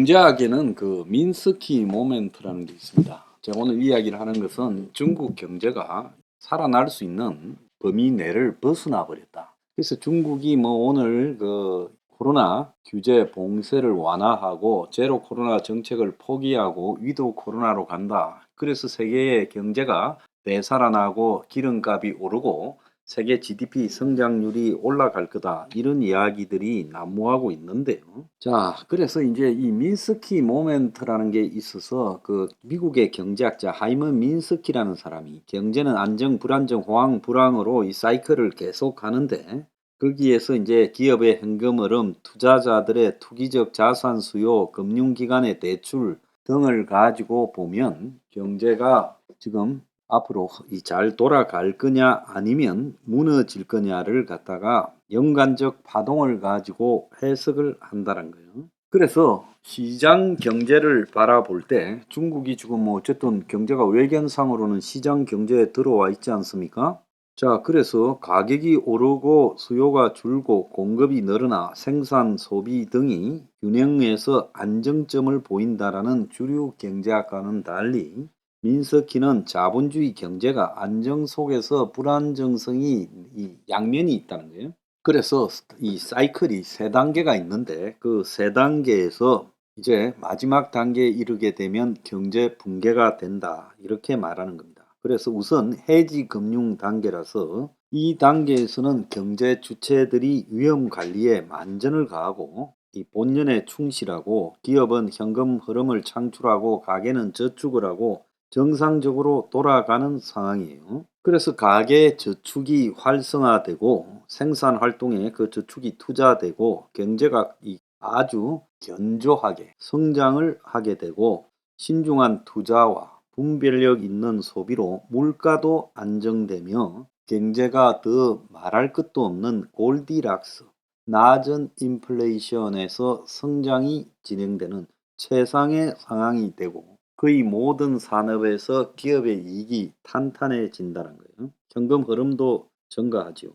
경제학에는 그 민스키 모멘트라는 게 있습니다. 제가 오늘 이야기를 하는 것은 중국 경제가 살아날 수 있는 범위 내를 벗어나 버렸다. 그래서 중국이 뭐 오늘 그 코로나 규제 봉쇄를 완화하고 제로 코로나 정책을 포기하고 위도 코로나로 간다. 그래서 세계의 경제가 되살아나고 기름값이 오르고 세계 GDP 성장률이 올라갈 거다. 이런 이야기들이 난무하고 있는데요. 자, 그래서 이제 이 민스키 모멘트라는 게 있어서 그 미국의 경제학자 하이먼 민스키라는 사람이 경제는 안정, 불안정, 호황, 불황으로 이 사이클을 계속 하는데 거기에서 이제 기업의 현금 흐름, 투자자들의 투기적 자산 수요, 금융기관의 대출 등을 가지고 보면 경제가 지금 앞으로 잘 돌아갈 거냐 아니면 무너질 거냐를 갖다가 연관적 파동을 가지고 해석을 한다는 거예요. 그래서 시장 경제를 바라볼 때 중국이 지금 뭐 어쨌든 경제가 외견상으로는 시장 경제에 들어와 있지 않습니까? 자, 그래서 가격이 오르고 수요가 줄고 공급이 늘어나 생산, 소비 등이 균형에서 안정점을 보인다라는 주류 경제학과는 달리 민스키는 자본주의 경제가 안정 속에서 불안정성이 이 양면이 있다는 거예요. 그래서 이 사이클이 세 단계가 있는데 그 세 단계에서 이제 마지막 단계에 이르게 되면 경제 붕괴가 된다. 이렇게 말하는 겁니다. 그래서 우선 해지 금융 단계라서 이 단계에서는 경제 주체들이 위험 관리에 만전을 가하고 이 본연에 충실하고 기업은 현금 흐름을 창출하고 가게는 저축을 하고 정상적으로 돌아가는 상황이에요. 그래서 가계 저축이 활성화되고 생산 활동에 그 저축이 투자되고 경제가 아주 견조하게 성장을 하게 되고 신중한 투자와 분별력 있는 소비로 물가도 안정되며 경제가 더 말할 것도 없는 골디락스, 낮은 인플레이션에서 성장이 진행되는 최상의 상황이 되고 거의 모든 산업에서 기업의 이익이 탄탄해진다는 거예요. 현금 흐름도 증가하죠.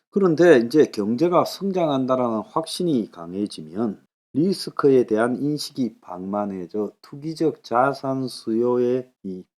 그런데 이제 경제가 성장한다라는 확신이 강해지면 리스크에 대한 인식이 방만해져 투기적 자산 수요의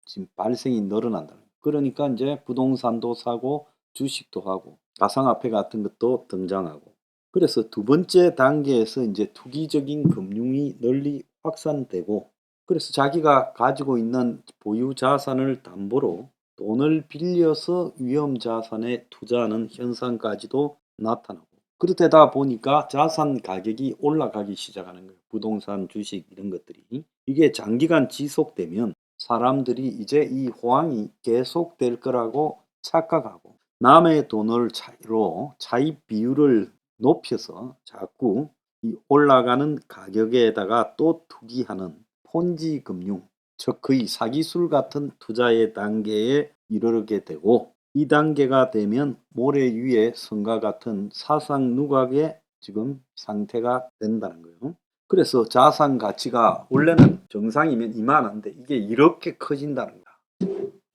지금 발생이 늘어난다. 그러니까 이제 부동산도 사고 주식도 하고 가상화폐 같은 것도 등장하고 그래서 두 번째 단계에서 이제 투기적인 금융이 널리 확산되고 그래서 자기가 가지고 있는 보유 자산을 담보로 돈을 빌려서 위험 자산에 투자하는 현상까지도 나타나고 그렇다 보니까 자산 가격이 올라가기 시작하는 거예요. 부동산, 주식 이런 것들이. 이게 장기간 지속되면 사람들이 이제 이 호황이 계속될 거라고 착각하고 남의 돈을 차이로 차입 비율을 높여서 자꾸 이 올라가는 가격에다가 또 투기하는 폰지 금융, 즉 거의 사기술 같은 투자의 단계에 이르게 되고 이 단계가 되면 모래 위에 성과 같은 사상 누각의 지금 상태가 된다는 거예요. 그래서 자산 가치가 원래는 정상이면 이만한데 이게 이렇게 커진다는 거야.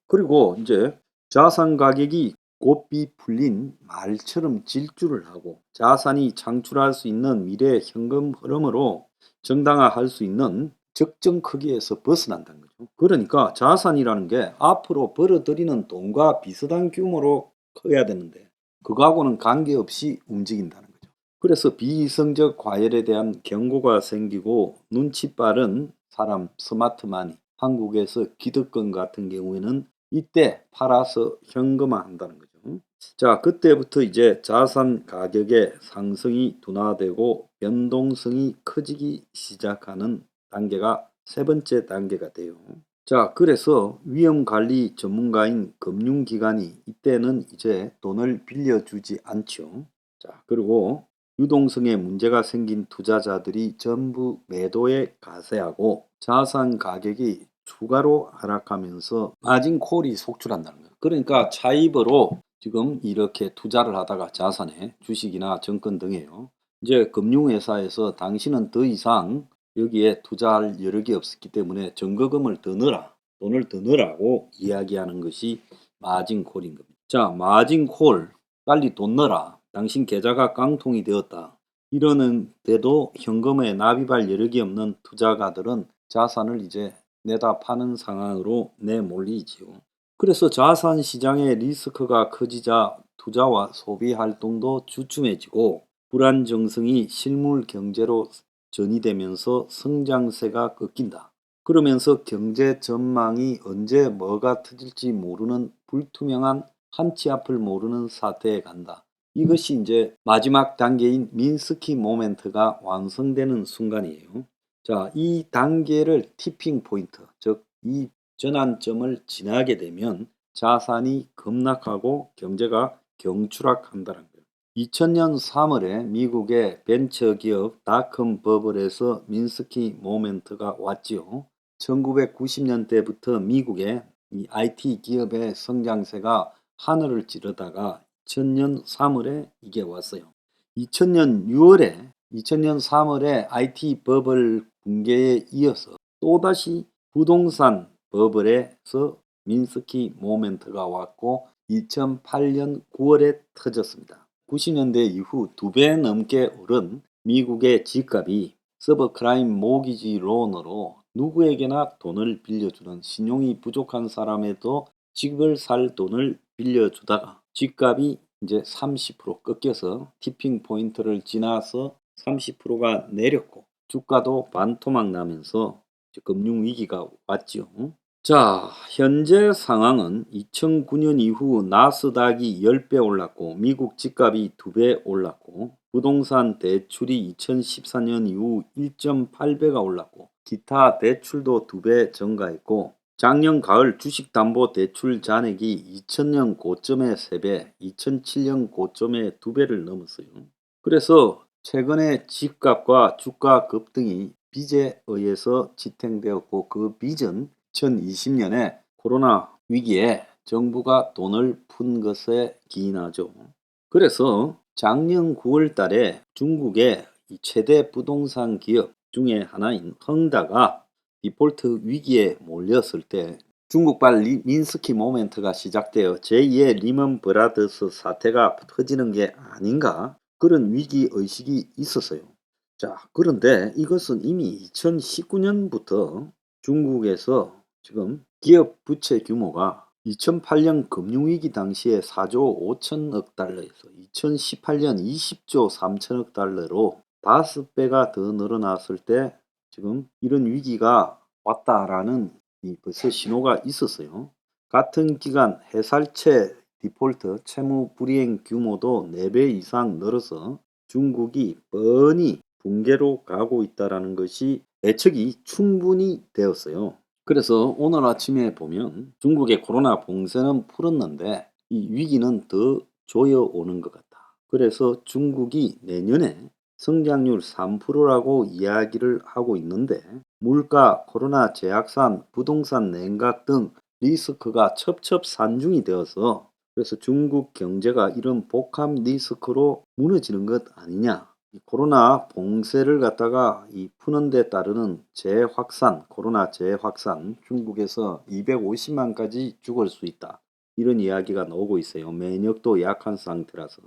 그리고 이제 자산 가격이 고삐 풀린 말처럼 질주를 하고 자산이 창출할 수 있는 미래 현금 흐름으로 정당화할 수 있는 적정 크기에서 벗어난다는 거죠. 그러니까 자산이라는 게 앞으로 벌어들이는 돈과 비슷한 규모로 커야 되는데 그거하고는 관계없이 움직인다는 거죠. 그래서 비이성적 과열에 대한 경고가 생기고 눈치 빠른 사람 스마트마니 한국에서 기득권 같은 경우에는 이때 팔아서 현금화한다는 거죠. 자, 그때부터 이제 자산 가격의 상승이 둔화되고 변동성이 커지기 시작하는 단계가 세 번째 단계가 돼요. 자, 그래서 위험관리 전문가인 금융기관이 이때는 이제 돈을 빌려주지 않죠. 자, 그리고 유동성에 문제가 생긴 투자자들이 전부 매도에 가세하고 자산 가격이 추가로 하락하면서 마진 콜이 속출한다는 거예요. 그러니까 차입으로 지금 이렇게 투자를 하다가 자산에 주식이나 증권 등에요. 이제 금융회사에서 당신은 더 이상 여기에 투자할 여력이 없었기 때문에 증거금을 더 넣어라. 돈을 더 넣으라고 이야기하는 것이 마진콜인 겁니다. 자, 마진콜 빨리 돈 넣어라. 당신 계좌가 깡통이 되었다. 이러는데도 현금에 납입할 여력이 없는 투자가들은 자산을 이제 내다 파는 상황으로 내몰리지요. 그래서 자산 시장의 리스크가 커지자 투자와 소비 활동도 주춤해지고 불안 정성이 실물 경제로 전이되면서 성장세가 꺾인다. 그러면서 경제 전망이 언제 뭐가 터질지 모르는 불투명한 한치 앞을 모르는 사태에 간다. 이것이 이제 마지막 단계인 민스키 모멘트가 완성되는 순간이에요. 자, 이 단계를 티핑 포인트, 즉 이 전환점을 지나게 되면 자산이 급락하고 경제가 경추락한다는 거예요. 2000년 3월에 미국의 벤처기업 닷컴 버블에서 민스키 모멘트가 왔지요. 1990년대부터 미국의 이 IT 기업의 성장세가 하늘을 찌르다가 2000년 3월에 이게 왔어요. 2000년 3월에 IT 버블 붕괴에 이어서 또다시 부동산 버블에서 민스키 모멘트가 왔고 2008년 9월에 터졌습니다. 90년대 이후 2배 넘게 오른 미국의 집값이 서브프라임 모기지 론으로 누구에게나 돈을 빌려주는 신용이 부족한 사람에도 집을 살 돈을 빌려주다가 집값이 이제 30% 꺾여서 티핑 포인트를 지나서 30%가 내렸고 주가도 반토막 나면서 금융위기가 왔죠. 자, 현재 상황은 2009년 이후 나스닥이 10배 올랐고 미국 집값이 2배 올랐고 부동산 대출이 2014년 이후 1.8배가 올랐고 기타 대출도 2배 증가했고 작년 가을 주식담보대출 잔액이 2000년 고점의 3배, 2007년 고점의 2배를 넘었어요. 그래서 최근에 집값과 주가 급등이 빚에 의해서 지탱되었고 그 빚은 2020년에 코로나 위기에 정부가 돈을 푼 것에 기인하죠. 그래서 작년 9월 달에 중국의 최대 부동산 기업 중에 하나인 헝다가 디폴트 위기에 몰렸을 때 중국발 민스키 모멘트가 시작되어 제2의 리먼 브라더스 사태가 터지는 게 아닌가 그런 위기 의식이 있었어요. 자, 그런데 이것은 이미 2019년부터 중국에서 지금 기업 부채 규모가 2008년 금융위기 당시에 4조 5천억 달러에서 2018년 20조 3천억 달러로 5배가 더 늘어났을 때 지금 이런 위기가 왔다라는 벌써 신호가 있었어요. 같은 기간 해살채 디폴트 채무 불이행 규모도 4배 이상 늘어서 중국이 뻔히 붕괴로 가고 있다는 것이 예측이 충분히 되었어요. 그래서 오늘 아침에 보면 중국의 코로나 봉쇄는 풀었는데 이 위기는 더 조여오는 것 같다. 그래서 중국이 내년에 성장률 3%라고 이야기를 하고 있는데 물가, 코로나 재확산, 부동산 냉각 등 리스크가 첩첩산중이 되어서 그래서 중국 경제가 이런 복합 리스크로 무너지는 것 아니냐. 코로나 봉쇄를 갖다가 푸는 데 따르는 재확산, 코로나 재확산, 중국에서 250만까지 죽을 수 있다. 이런 이야기가 나오고 있어요. 면역도 약한 상태라서.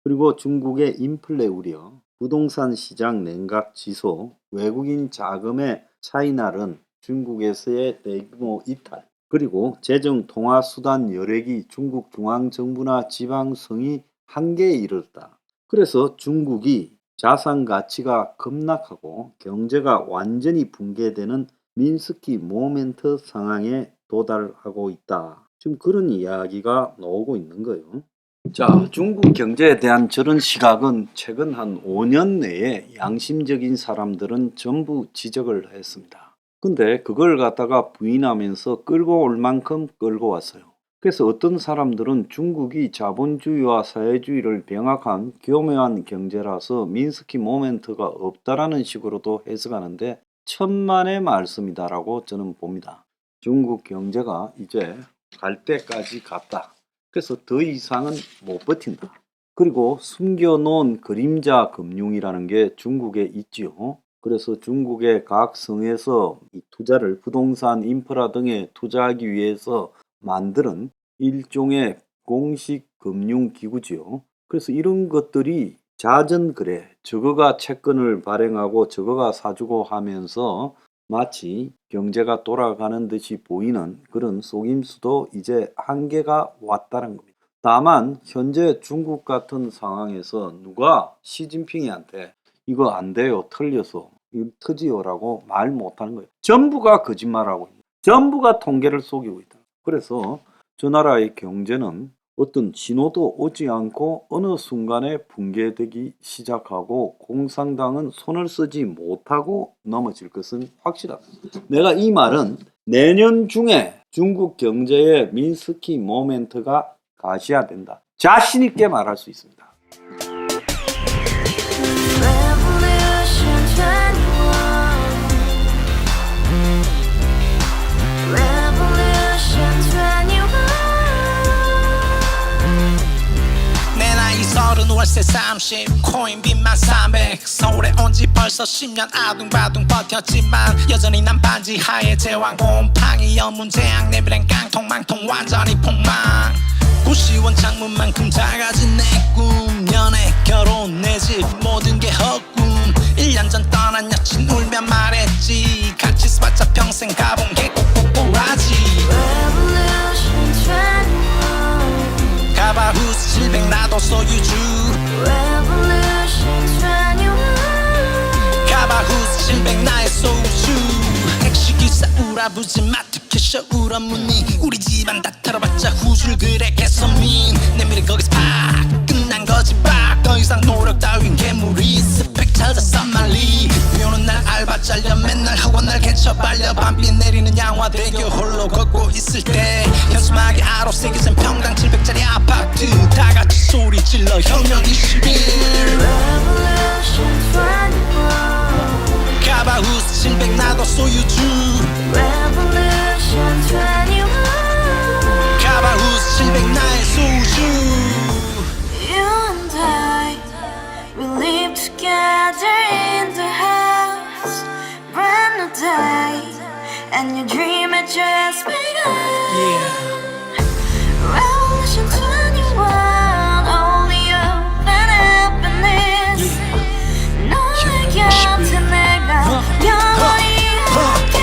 그리고 중국의 인플레 우려, 부동산 시장 냉각 지소, 외국인 자금의 차이날은 중국에서의 대규모 이탈, 그리고 재정 통화 수단 여력이 중국 중앙정부나 지방성이 한계에 이르렀다. 그래서 중국이 자산 가치가 급락하고 경제가 완전히 붕괴되는 민스키 모멘트 상황에 도달하고 있다. 지금 그런 이야기가 나오고 있는 거예요. 자, 중국 경제에 대한 저런 시각은 최근 한 5년 내에 양심적인 사람들은 전부 지적을 했습니다. 근데 그걸 갖다가 부인하면서 끌고 올 만큼 끌고 왔어요. 그래서 어떤 사람들은 중국이 자본주의와 사회주의를 병합한 교묘한 경제라서 민스키 모멘트가 없다라는 식으로도 해석하는데 천만의 말씀이다라고 저는 봅니다. 중국 경제가 이제 갈 때까지 갔다. 그래서 더 이상은 못 버틴다. 그리고 숨겨놓은 그림자 금융이라는 게 중국에 있지요. 그래서 중국의 각 성에서 이 투자를 부동산 인프라 등에 투자하기 위해서 만드는 일종의 공식 금융기구지요. 그래서 이런 것들이 자전거래, 저거가 채권을 발행하고 저거가 사주고 하면서 마치 경제가 돌아가는 듯이 보이는 그런 속임수도 이제 한계가 왔다는 겁니다. 다만 현재 중국 같은 상황에서 누가 시진핑이한테 이거 안 돼요, 틀려서 이거 터지요라고 말 못하는 거예요. 전부가 거짓말하고 있는, 전부가 통계를 속이고 있다. 그래서 저 나라의 경제는 어떤 신호도 오지 않고 어느 순간에 붕괴되기 시작하고 공산당은 손을 쓰지 못하고 넘어질 것은 확실하다. 내가 이 말은 내년 중에 중국 경제의 민스키 모멘트가 가시화된다. 자신 있게 말할 수 있습니다. 월세 30 코인빚만 300 서울에 온지 벌써 10년 아둥바둥 버텼지만 여전히 난 반지 하에 제왕 곰팡이 연문제약 내비랑 깡통망통 완전히 폭망 90원 창문만큼 작아진 내 꿈 연애 결혼 내 집 모든 게 헛꿈 1년 전 떠난 여친 울며 말했지 같이 써봤자 평생 가본 게 꼭꼭꼭하지 가바후스 700 나도 소유주 가바후스 700 나의 소유주 택시기사 우라부지 마트 캐셔 울어문니 우리 집안 다 털어봤자 후줄 그래 개선민 내 미래 거기서 팍 끝난 거지 팍더 이상 노력 따윈 괴물이 스펙 찾아 쌈말리 비오는 날 알바 잘려 맨날 학원 날 개쳐 빨려 밤비 내리는 양화대교 홀로 걷고 있을 때 현수막에 아로 새겨진 평당 700짜리 아파트 다같이 소리 질러 혁명 21 가바후스 700 나도 소유주 가바후스 700 나의 소유주 Together in the house, brand new day, and your dream had just begun. Revolution 21, only hope and happiness. 너의 곁에 내가 영원히 함께.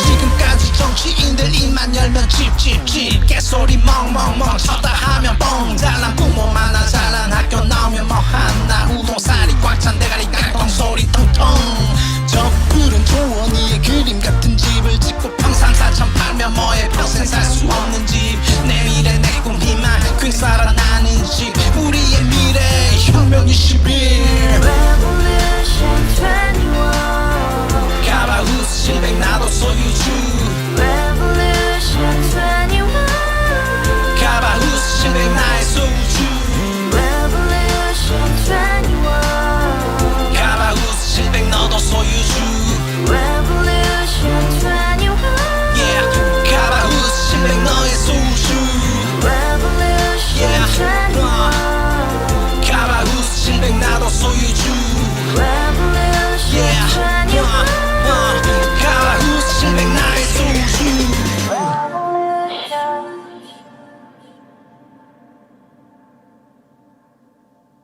지금까지 정치인들 입만 열면 찝찝찝 개소리 멍멍멍 쳤다 하면 뻥 잘난 부모 만나 잘난 학교 나오면 뭐 하나 우동살이 꽉 찬 대가리 깡통 소리 텅텅 저 푸른 초원위에 그림 같은 집을 짓고 평상 4천 팔면 뭐해 평생 살 수